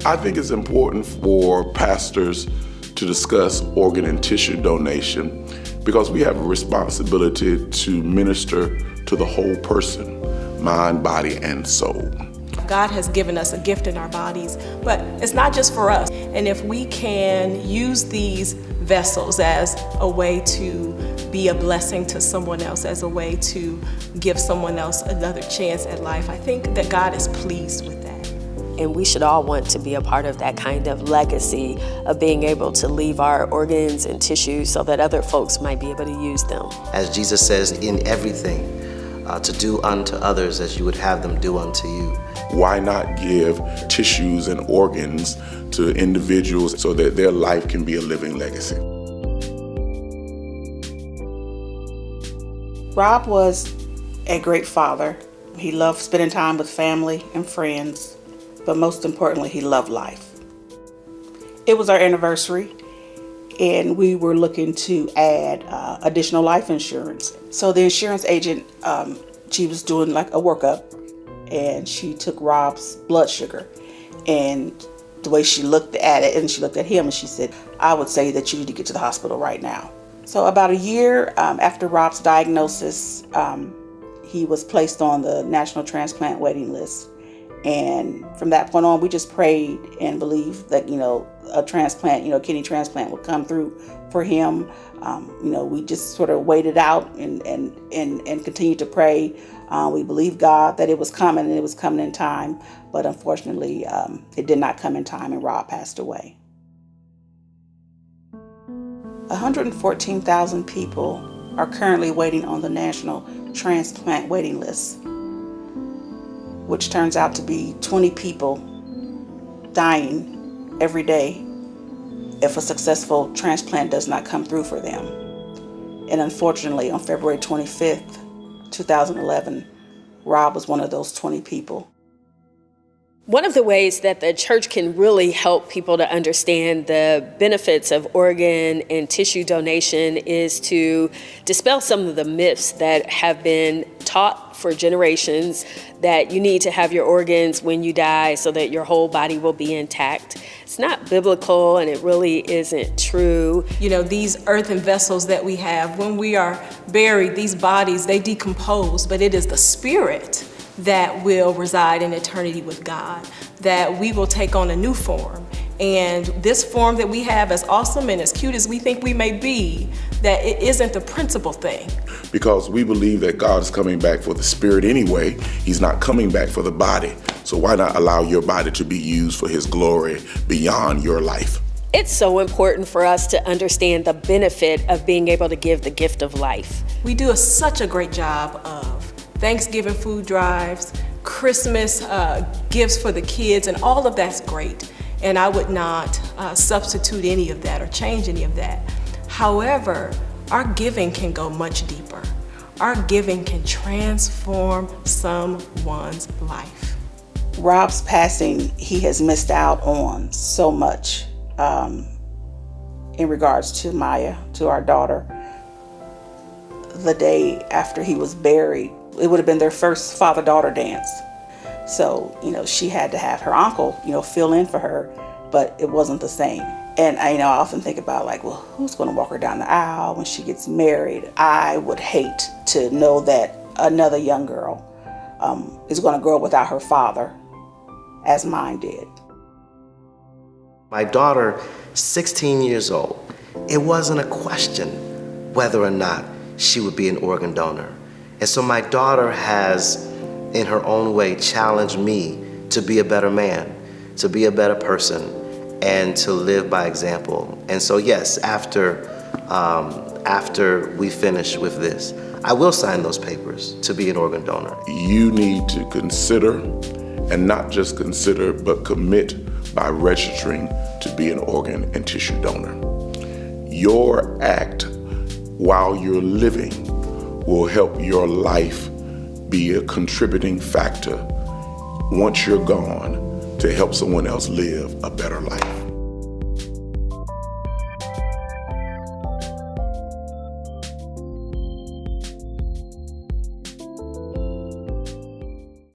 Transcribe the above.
I think it's important for pastors to discuss organ and tissue donation because we have a responsibility to minister to the whole person, mind, body, and soul. God has given us a gift in our bodies, but it's not just for us. And if we can use these vessels as a way to be a blessing to someone else, as a way to give someone else another chance at life, I think that God is pleased with that. And we should all want to be a part of that kind of legacy of being able to leave our organs and tissues so that other folks might be able to use them. As Jesus says, in everything, to do unto others as you would have them do unto you. Why not give tissues and organs to individuals so that their life can be a living legacy? Rob was a great father. He loved spending time with family and friends, but most importantly, he loved life. It was our anniversary, and we were looking to add additional life insurance. So the insurance agent, she was doing like a workup, and she took Rob's blood sugar, and the way she looked at it, and she looked at him, and she said, "I would say that you need to get to the hospital right now." So about a year after Rob's diagnosis, he was placed on the National Transplant waiting list. And from that point on, we just prayed and believed that, a transplant, kidney transplant would come through for him. We just sort of waited out and continued to pray. We believed God that it was coming and it was coming in time. But unfortunately, it did not come in time and Rob passed away. 114,000 people are currently waiting on the National Transplant waiting list, which turns out to be 20 people dying every day if a successful transplant does not come through for them. And unfortunately, on February 25th, 2011, Rob was one of those 20 people. One of the ways that the church can really help people to understand the benefits of organ and tissue donation is to dispel some of the myths that have been taught for generations, that you need to have your organs when you die so that your whole body will be intact. It's not biblical, and it really isn't true. These earthen vessels that we have, when we are buried, these bodies, they decompose, but it is the spirit that will reside in eternity with God, that we will take on a new form. And this form that we have, as awesome and as cute as we think we may be, that it isn't the principal thing. Because we believe that God is coming back for the spirit anyway. He's not coming back for the body. So why not allow your body to be used for his glory beyond your life? It's so important for us to understand the benefit of being able to give the gift of life. We do such a great job of Thanksgiving food drives, Christmas gifts for the kids, and all of that's great. And I would not substitute any of that or change any of that. However, our giving can go much deeper. Our giving can transform someone's life. Rob's passing, he has missed out on so much in regards to Maya, to our daughter. The day after he was buried, it would have been their first father-daughter dance. So, she had to have her uncle, fill in for her, but it wasn't the same. And I often think about who's going to walk her down the aisle when she gets married? I would hate to know that another young girl is going to grow up without her father, as mine did. My daughter, 16 years old, it wasn't a question whether or not she would be an organ donor. And so my daughter has, in her own way, challenged me to be a better man, to be a better person, and to live by example. And so yes, after we finish with this, I will sign those papers to be an organ donor. You need to consider, and not just consider, but commit by registering to be an organ and tissue donor. Your act while you're living will help your life be a contributing factor once you're gone to help someone else live a better life.